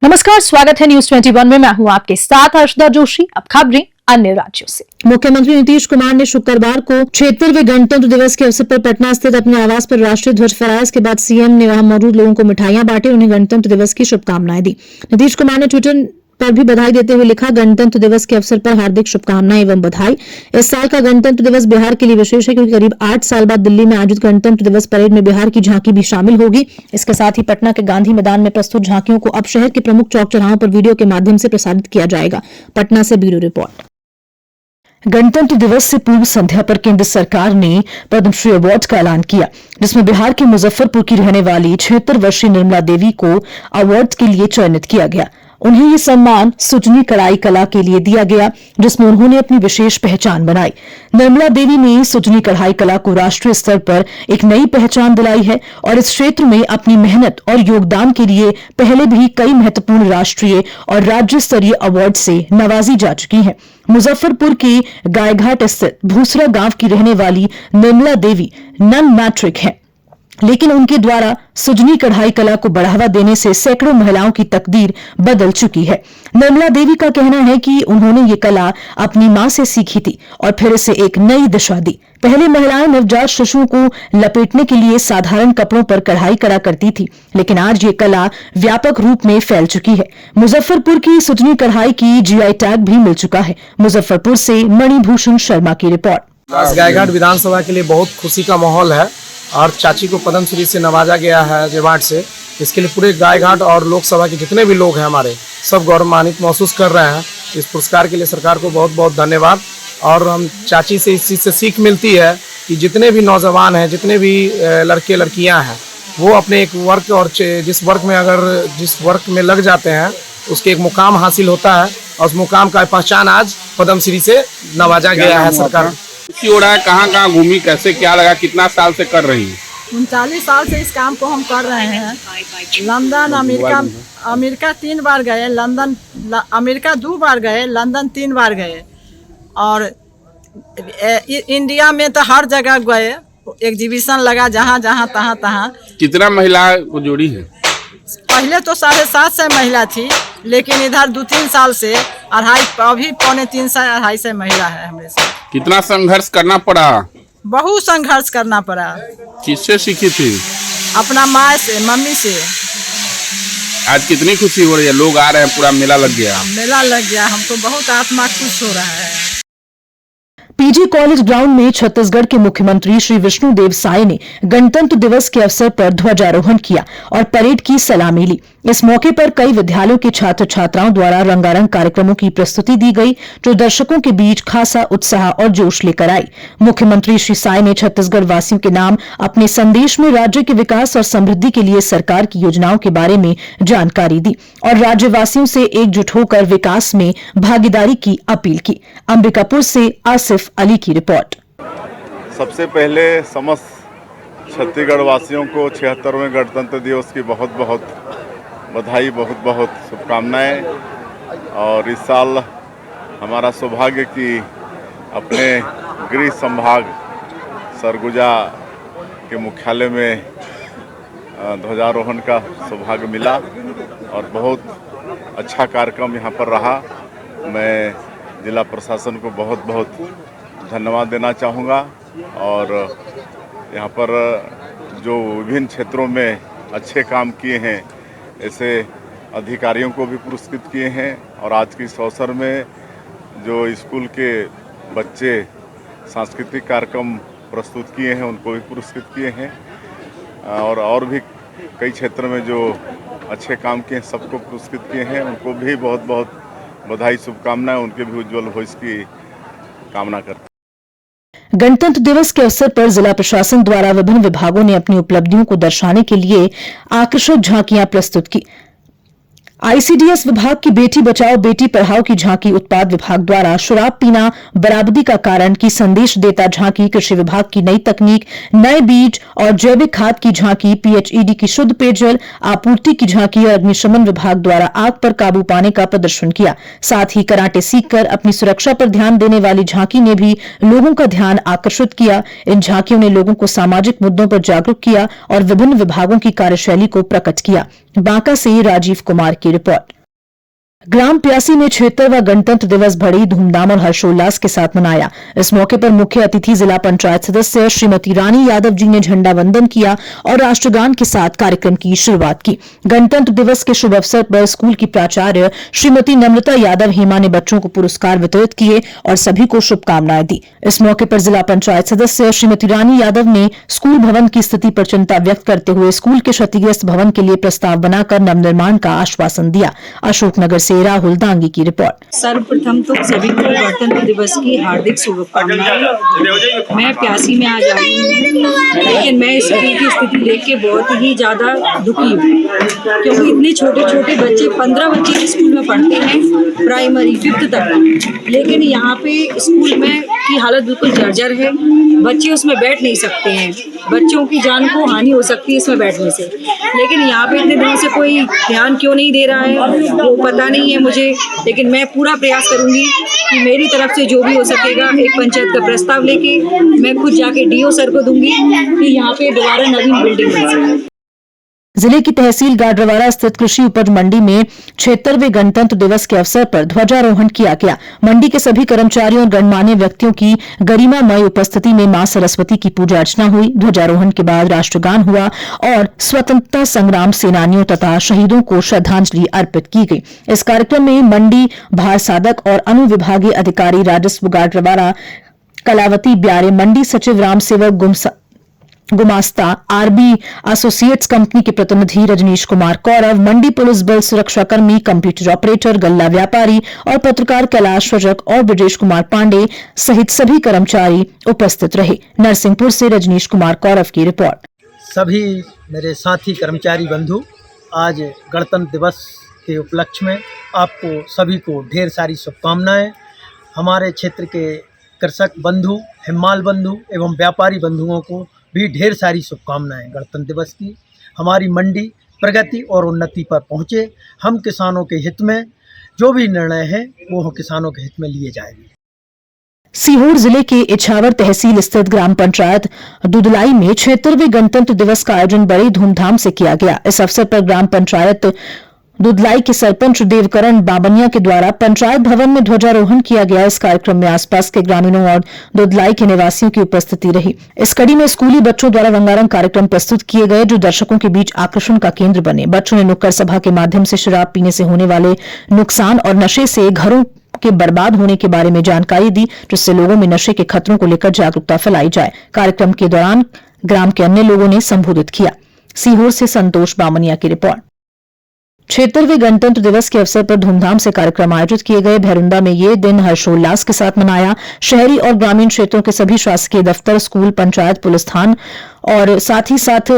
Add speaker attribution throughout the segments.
Speaker 1: नमस्कार, स्वागत है न्यूज 21 में। मैं हूं आपके साथ हर्षदा जोशी। अब खबरें अन्य राज्यों से। मुख्यमंत्री नीतीश कुमार ने शुक्रवार को 76वें गणतंत्र दिवस के अवसर पर पटना स्थित अपने आवास पर राष्ट्रीय ध्वज फहराया। इसके बाद सीएम ने वहां मौजूद लोगों को मिठाइयां बांटी, उन्हें गणतंत्र दिवस की शुभकामनाएं दी। नीतीश कुमार ने ट्विटर पर भी बधाई देते हुए लिखा, गणतंत्र दिवस के अवसर पर हार्दिक शुभकामनाएं एवं बधाई। इस साल का गणतंत्र दिवस बिहार के लिए विशेष है क्योंकि करीब 8 साल बाद दिल्ली में आयोजित गणतंत्र दिवस परेड में बिहार की झांकी भी शामिल होगी। इसके साथ ही पटना के गांधी मैदान में प्रस्तुत झांकियों को अब शहर के प्रमुख चौक चौराहों पर वीडियो के माध्यम से प्रसारित किया जाएगा। पटना से ब्यूरो रिपोर्ट। गणतंत्र दिवस से पूर्व संध्या पर केंद्र सरकार ने पद्मश्री अवार्ड का ऐलान किया, जिसमें बिहार के मुजफ्फरपुर की रहने वाली 76 वर्षीय निर्मला देवी को अवार्ड के लिए चयनित किया गया। उन्हें ये सम्मान सुजनी कढ़ाई कला के लिए दिया गया, जिसमें उन्होंने अपनी विशेष पहचान बनाई। निर्मला देवी ने सुजनी कढ़ाई कला को राष्ट्रीय स्तर पर एक नई पहचान दिलाई है और इस क्षेत्र में अपनी मेहनत और योगदान के लिए पहले भी कई महत्वपूर्ण राष्ट्रीय और राज्य स्तरीय अवार्ड से नवाजी जा चुकी हैं। मुजफ्फरपुर के गायघाट स्थित भूसरा गांव की रहने वाली निर्मला देवी नन मैट्रिक हैं, लेकिन उनके द्वारा सुजनी कढ़ाई कला को बढ़ावा देने से सैकड़ों महिलाओं की तकदीर बदल चुकी है। निर्मला देवी का कहना है कि उन्होंने ये कला अपनी मां से सीखी थी और फिर इसे एक नई दिशा दी। पहले महिलाएं नवजात शिशुओं को लपेटने के लिए साधारण कपड़ों पर कढ़ाई करा करती थी, लेकिन आज ये कला व्यापक रूप में फैल चुकी है। मुजफ्फरपुर की सुजनी कढ़ाई की जीआई टैग भी मिल चुका है। मुजफ्फरपुर से मणिभूषण शर्मा की रिपोर्ट।
Speaker 2: गायघाट विधानसभा के लिए बहुत खुशी का माहौल है और चाची को पद्मश्री से नवाजा गया है अवार्ड से। इसके लिए पूरे गायघाट और लोकसभा के जितने भी लोग हैं हमारे सब गौरवान्वित महसूस कर रहे हैं। इस पुरस्कार के लिए सरकार को बहुत बहुत धन्यवाद। और हम चाची से इस चीज़ से सीख मिलती है कि जितने भी नौजवान हैं, जितने भी लड़के लड़कियां हैं, वो अपने एक वर्क और जिस वर्क में लग जाते हैं उसके एक मुकाम हासिल होता है और उस मुकाम का पहचान आज पद्मश्री से नवाजा गया है सरकार।
Speaker 3: हो रहा है, कहाँ घूमी, कैसे क्या लगा, कितना साल से कर रही है?
Speaker 4: 39 साल से इस काम को हम कर रहे हैं। लंदन अमेरिका 3 बार गए, लंदन अमेरिका 2 बार गए, लंदन 3 बार गए और इंडिया में तो हर जगह गए। एग्जीबिशन लगा जहाँ तहाँ। कितना
Speaker 3: महिला को जोड़ी है?
Speaker 4: पहले तो 750 महिला थी, लेकिन इधर 2-3 साल से अभी 2.5 से 250 महिला है हमारे साथ।
Speaker 3: कितना संघर्ष करना पड़ा?
Speaker 4: बहुत संघर्ष करना पड़ा।
Speaker 3: किससे सीखी थी?
Speaker 4: अपना माँ से, मम्मी से।
Speaker 3: आज कितनी खुशी हो रही है, लोग आ रहे हैं, पूरा मेला लग गया।
Speaker 4: हमको बहुत आत्मा खुश हो रहा है।
Speaker 1: पीजी कॉलेज ग्राउंड में छत्तीसगढ़ के मुख्यमंत्री श्री विष्णुदेव साय ने गणतंत्र दिवस के अवसर पर ध्वजारोहण किया और परेड की सलामी ली। इस मौके पर कई विद्यालयों के छात्र छात्राओं द्वारा रंगारंग कार्यक्रमों की प्रस्तुति दी गई, जो दर्शकों के बीच खासा उत्साह और जोश लेकर आई। मुख्यमंत्री श्री साय ने छत्तीसगढ़ वासियों के नाम अपने संदेश में राज्य के विकास और समृद्धि के लिए सरकार की योजनाओं के बारे में जानकारी दी और राज्यवासियों से एकजुट होकर विकास में भागीदारी की अपील की। अंबिकापुर से आसिफ अली की रिपोर्ट।
Speaker 5: सबसे पहले समस्त छत्तीसगढ़ वासियों को 76वें गणतंत्र दिवस की बहुत बहुत बधाई, बहुत बहुत शुभकामनाएं। और इस साल हमारा सौभाग्य कि अपने गृह संभाग सरगुजा के मुख्यालय में ध्वजारोहण का सौभाग्य मिला और बहुत अच्छा कार्यक्रम यहाँ पर रहा। मैं जिला प्रशासन को बहुत बहुत धन्यवाद देना चाहूँगा और यहाँ पर जो विभिन्न क्षेत्रों में अच्छे काम किए हैं ऐसे अधिकारियों को भी पुरस्कृत किए हैं। और आज के इस अवसर में जो स्कूल के बच्चे सांस्कृतिक कार्यक्रम प्रस्तुत किए हैं उनको भी पुरस्कृत किए हैं और भी कई क्षेत्र में जो अच्छे काम किए हैं सबको पुरस्कृत किए हैं। उनको भी बहुत बहुत बधाई, शुभकामनाएं। उनके भी उज्जवल भविष्य की कामना करते हैं।
Speaker 1: गणतंत्र दिवस के अवसर पर जिला प्रशासन द्वारा विभिन्न विभागों ने अपनी उपलब्धियों को दर्शाने के लिए आकर्षक झांकियां प्रस्तुत की। आईसीडीएस विभाग की बेटी बचाओ बेटी पढ़ाओ की झांकी, उत्पाद विभाग द्वारा शराब पीना बराबरी का कारण की संदेश देता झांकी, कृषि विभाग की नई तकनीक, नए बीज और जैविक खाद की झांकी, पीएचईडी की शुद्ध पेयजल आपूर्ति की झांकी और अग्निशमन विभाग द्वारा आग पर काबू पाने का प्रदर्शन किया। साथ ही कराटे सीखकर अपनी सुरक्षा पर ध्यान देने वाली झांकी ने भी लोगों का ध्यान आकर्षित किया। इन झांकियों ने लोगों को सामाजिक मुद्दों पर जागरूक किया और विभिन्न विभागों की कार्यशैली को प्रकट किया। बांका से राजीव कुमार की रिपोर्ट। ग्राम प्यासी में 76वां गणतंत्र दिवस बड़ी धूमधाम और हर्षोल्लास के साथ मनाया। इस मौके पर मुख्य अतिथि जिला पंचायत सदस्य श्रीमती रानी यादव जी ने झंडा वंदन किया और राष्ट्रगान के साथ कार्यक्रम की शुरुआत की। गणतंत्र दिवस के शुभ अवसर पर स्कूल की प्राचार्य श्रीमती नम्रता यादव हेमा ने बच्चों को पुरस्कार वितरित किए और सभी को शुभकामनाएं दी। इस मौके पर जिला पंचायत सदस्य श्रीमती रानी यादव ने स्कूल भवन की स्थिति पर चिंता व्यक्त करते हुए स्कूल के क्षतिग्रस्त भवन के लिए प्रस्ताव बनाकर नवनिर्माण का आश्वासन दिया। अशोकनगर से राहुल दांगी की रिपोर्ट।
Speaker 6: सर्वप्रथम तो सभी को गणतंत्र दिवस की हार्दिक शुभकामनाएं। मैं प्यासी में आज आई हूँ, लेकिन मैं स्कूल की स्थिति देख के बहुत ही ज्यादा दुखी हूँ, क्योंकि इतने छोटे छोटे बच्चे 15 बच्चे स्कूल में पढ़ते हैं, प्राइमरी 5th तक, लेकिन यहाँ पे स्कूल में की हालत बिल्कुल जर्जर है। बच्चे उसमें बैठ नहीं सकते हैं, बच्चों की जान को हानि हो सकती है इसमें बैठने से। लेकिन यहाँ पे इतने दिनों से कोई ध्यान क्यों नहीं दे रहा है वो पता नहीं है मुझे, लेकिन मैं पूरा प्रयास करूंगी कि मेरी तरफ से जो भी हो सकेगा एक पंचायत का प्रस्ताव लेके मैं खुद जाके डीओ सर को दूंगी कि यहाँ पे दोबारा नवीन बिल्डिंग बन सके।
Speaker 1: जिले की तहसील गाडरवारा स्थित कृषि उपज मंडी में 76वें गणतंत्र दिवस के अवसर पर ध्वजारोहण किया गया। मंडी के सभी कर्मचारियों और गणमान्य व्यक्तियों की गरिमामय उपस्थिति में मां सरस्वती की पूजा अर्चना हुई। ध्वजारोहण के बाद राष्ट्रगान हुआ और स्वतंत्रता संग्राम सेनानियों तथा शहीदों को श्रद्धांजलि अर्पित की गई। इस कार्यक्रम में मंडी भार साधक और अनुविभागीय अधिकारी राजस्व गाडरवारा कलावती ब्यारे, मंडी सचिव रामसेवक गुमास्ता, आरबी एसोसिएट्स कंपनी के प्रतिनिधि रजनीश कुमार कौरव, मंडी पुलिस बल सुरक्षाकर्मी, कंप्यूटर ऑपरेटर, गल्ला व्यापारी और पत्रकार कैलाश रजक और ब्रजेश कुमार पांडे सहित सभी कर्मचारी उपस्थित रहे। नरसिंहपुर से रजनीश कुमार कौरव की रिपोर्ट।
Speaker 7: सभी मेरे साथी कर्मचारी बंधु, आज गणतंत्र दिवस के उपलक्ष्य में आपको सभी को ढेर सारी शुभकामनाएं। हमारे क्षेत्र के कृषक बंधु, हिम्माल बंधु एवं व्यापारी बंधुओं को भी ढेर सारी शुभकामनाएं गणतंत्र दिवस की। हमारी मंडी प्रगति और उन्नति पर पहुँचे। हम किसानों के हित में जो भी निर्णय है वो किसानों के हित में लिए जाएंगे।
Speaker 1: सीहोर जिले के इछावर तहसील स्थित ग्राम पंचायत दुदलाई में 76वें गणतंत्र दिवस का आयोजन बड़ी धूमधाम से किया गया। इस अवसर पर ग्राम पंचायत दुदलाई के सरपंच देवकरण बाबनिया के द्वारा पंचायत भवन में ध्वजारोहण किया गया। इस कार्यक्रम में आसपास के ग्रामीणों और दुदलाई के निवासियों की उपस्थिति रही। इस कड़ी में स्कूली बच्चों द्वारा रंगारंग कार्यक्रम प्रस्तुत किए गए, जो दर्शकों के बीच आकर्षण का केंद्र बने। बच्चों ने नुक्कड़ सभा के माध्यम से शराब पीने से होने वाले नुकसान और नशे से घरों के बर्बाद होने के बारे में जानकारी दी, जिससे लोगों में नशे के खतरों को लेकर जागरूकता फैलाई जाए। कार्यक्रम के दौरान ग्राम के अन्य लोगों ने संबोधित किया। सीहोर से संतोष बामनिया की रिपोर्ट। 76वें गणतंत्र दिवस के अवसर पर धूमधाम से कार्यक्रम आयोजित किए गए। भैरुंदा में ये दिन हर्षोल्लास के साथ मनाया। शहरी और ग्रामीण क्षेत्रों के सभी शासकीय दफ्तर, स्कूल, पंचायत, पुलिस थाना और साथ ही साथ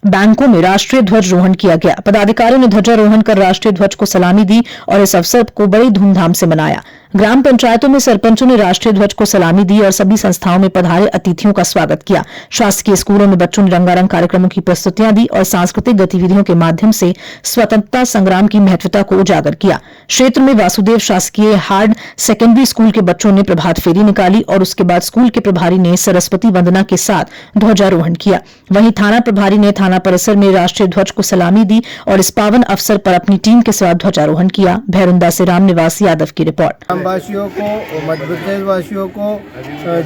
Speaker 1: बैंकों में राष्ट्रीय ध्वजारोहण किया गया। पदाधिकारियों ने ध्वजारोहण कर राष्ट्रीय ध्वज को सलामी दी और इस अवसर को बड़ी धूमधाम से मनाया। ग्राम पंचायतों में सरपंचों ने राष्ट्रीय ध्वज को सलामी दी और सभी संस्थाओं में पधारे अतिथियों का स्वागत किया। शासकीय स्कूलों में बच्चों ने रंगारंग कार्यक्रमों की प्रस्तुतियां दी और सांस्कृतिक गतिविधियों के माध्यम से स्वतंत्रता संग्राम की महत्वता को उजागर किया। क्षेत्र में वासुदेव शासकीय हार्ड सेकेंडरी स्कूल के बच्चों ने प्रभात फेरी निकाली और उसके बाद स्कूल के प्रभारी ने सरस्वती वंदना के साथ ध्वजारोहण किया। वहीं थाना प्रभारी ने थाना परिसर में राष्ट्रीय ध्वज को सलामी दी और इस पावन अवसर पर अपनी टीम के साथ ध्वजारोहण किया। भैरुंदा से रामनिवास यादव की रिपोर्ट।
Speaker 8: वासियों को, मध्य प्रदेश वासियों को,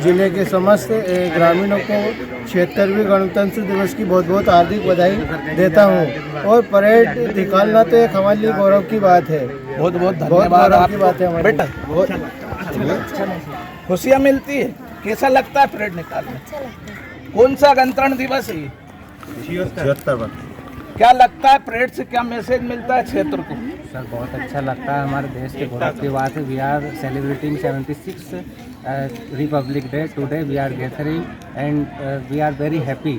Speaker 8: जिले के समस्त ग्रामीणों को 76वें गणतंत्र दिवस की बहुत बहुत हार्दिक बधाई देता हूं। और परेड निकालना तो एक हमारे लिए गौरव की बात है। बहुत बहुत धन्यवाद की बात है हमारे बेटा।
Speaker 9: खुशियाँ मिलती है। कैसा लगता है परेड निकालने? कौन सा गणतंत्र दिवस है?
Speaker 8: 76वां।
Speaker 9: क्या लगता है परेड से क्या मैसेज मिलता है क्षेत्र को?
Speaker 10: सर बहुत अच्छा लगता है। हमारे देश के गौरव की बात है। We are celebrating 76 Republic Day today. We are gathering and we are very happy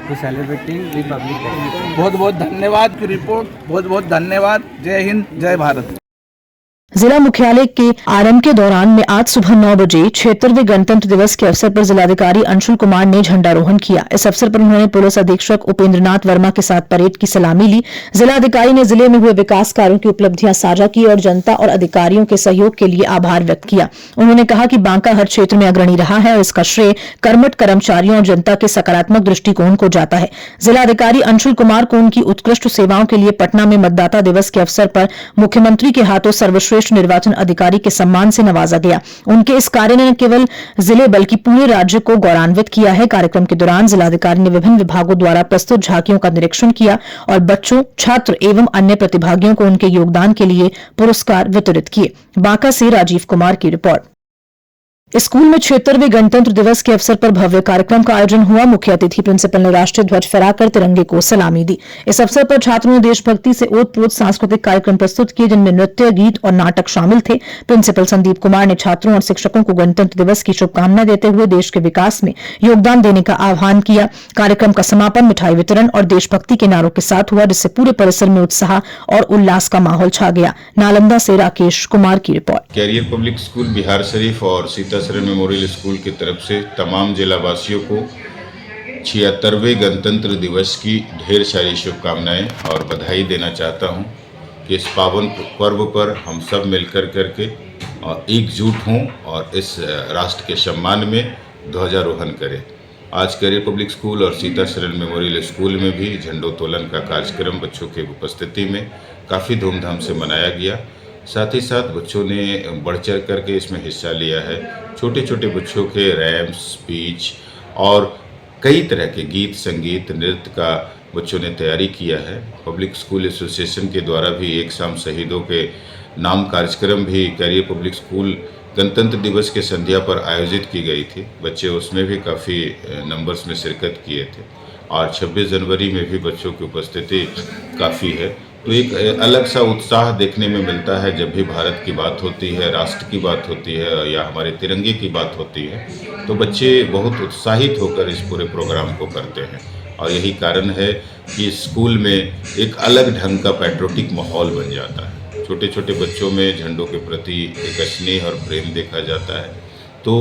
Speaker 10: to celebrating Republic Day.
Speaker 9: बहुत बहुत धन्यवाद की रिपोर्ट। बहुत बहुत धन्यवाद। जय हिंद, जय भारत।
Speaker 1: जिला मुख्यालय के आरंभ के दौरान में आज सुबह 9 बजे 76वें गणतंत्र दिवस के अवसर पर जिलाधिकारी अंशुल कुमार ने झंडारोहण किया। इस अवसर पर उन्होंने पुलिस अधीक्षक उपेंद्रनाथ वर्मा के साथ परेड की सलामी ली। जिलाधिकारी ने जिले में हुए विकास कार्यों की उपलब्धियां साझा की और जनता और अधिकारियों के सहयोग के लिए आभार व्यक्त किया। उन्होंने कहा कि बांका हर क्षेत्र में अग्रणी रहा है और इसका श्रेय कर्मठ कर्मचारियों और जनता के सकारात्मक दृष्टिकोण को जाता है। जिलाधिकारी अंशुल कुमार को उनकी उत्कृष्ट सेवाओं के लिए पटना में मतदाता दिवस के अवसर पर मुख्यमंत्री के हाथों सर्वश्रेष्ठ निर्वाचन अधिकारी के सम्मान से नवाजा गया। उनके इस कार्य ने न केवल जिले बल्कि पूरे राज्य को गौरवान्वित किया है। कार्यक्रम के दौरान जिलाधिकारी ने विभिन्न विभागों द्वारा प्रस्तुत झांकियों का निरीक्षण किया और बच्चों, छात्र एवं अन्य प्रतिभागियों को उनके योगदान के लिए पुरस्कार वितरित किए। बांका से राजीव कुमार की रिपोर्ट। स्कूल में 76वें गणतंत्र दिवस के अवसर पर भव्य कार्यक्रम का आयोजन हुआ। मुख्य अतिथि प्रिंसिपल ने राष्ट्रीय ध्वज फहराकर तिरंगे को सलामी दी। इस अवसर पर छात्रों ने देशभक्ति से ओतप्रोत सांस्कृतिक कार्यक्रम प्रस्तुत किए, जिनमें नृत्य, गीत और नाटक शामिल थे। प्रिंसिपल संदीप कुमार ने छात्रों और शिक्षकों को गणतंत्र दिवस की शुभकामनाएं देते हुए देश के विकास में योगदान देने का आह्वान किया। कार्यक्रम का समापन मिठाई वितरण और देशभक्ति के नारों के साथ हुआ, जिससे पूरे परिसर में उत्साह और उल्लास का माहौल छा गया। नालंदा से राकेश कुमार की रिपोर्ट।
Speaker 11: Career public school Bihar Sharif और सीतासरन मेमोरियल स्कूल की तरफ से तमाम जिलावासियों को 76वें गणतंत्र दिवस की ढेर सारी शुभकामनाएं और बधाई देना चाहता हूं कि इस पावन पर्व पर हम सब मिलकर करके और एकजुट हों और इस राष्ट्र के सम्मान में ध्वजारोहण करें। आज कैरियर पब्लिक स्कूल और सीतासरन मेमोरियल स्कूल में भी झंडोत्तोलन का कार्यक्रम बच्चों की उपस्थिति में काफ़ी धूमधाम से मनाया गया। साथ ही साथ बच्चों ने बढ़ चढ़ करके इसमें हिस्सा लिया है। छोटे छोटे बच्चों के रैम, स्पीच और कई तरह के गीत, संगीत, नृत्य का बच्चों ने तैयारी किया है। पब्लिक स्कूल एसोसिएशन के द्वारा भी एक शाम शहीदों के नाम कार्यक्रम भी कैरियर पब्लिक स्कूल गणतंत्र दिवस के संध्या पर आयोजित की गई थी। बच्चे उसमें भी काफ़ी नंबर्स में शिरकत किए थे और 26 जनवरी में भी बच्चों की उपस्थिति काफ़ी है। तो एक अलग सा उत्साह देखने में मिलता है जब भी भारत की बात होती है, राष्ट्र की बात होती है या हमारे तिरंगे की बात होती है, तो बच्चे बहुत उत्साहित होकर इस पूरे प्रोग्राम को करते हैं। और यही कारण है कि स्कूल में एक अलग ढंग का पैट्रियोटिक माहौल बन जाता है। छोटे छोटे बच्चों में झंडों के प्रति एक स्नेह और प्रेम देखा जाता है। तो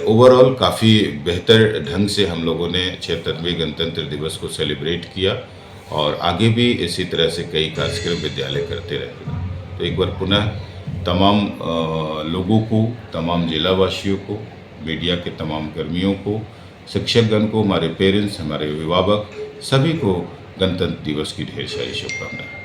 Speaker 11: ओवरऑल काफ़ी बेहतर ढंग से हम लोगों ने 76वें गणतंत्र दिवस को सेलिब्रेट किया और आगे भी इसी तरह से कई कार्यक्रम विद्यालय करते रहेगा। तो एक बार पुनः तमाम लोगों को, तमाम जिलावासियों को, मीडिया के तमाम कर्मियों को, शिक्षकगण को, हमारे पेरेंट्स, हमारे अभिभावक सभी को गणतंत्र दिवस की ढेर सारी शुभकामनाएं।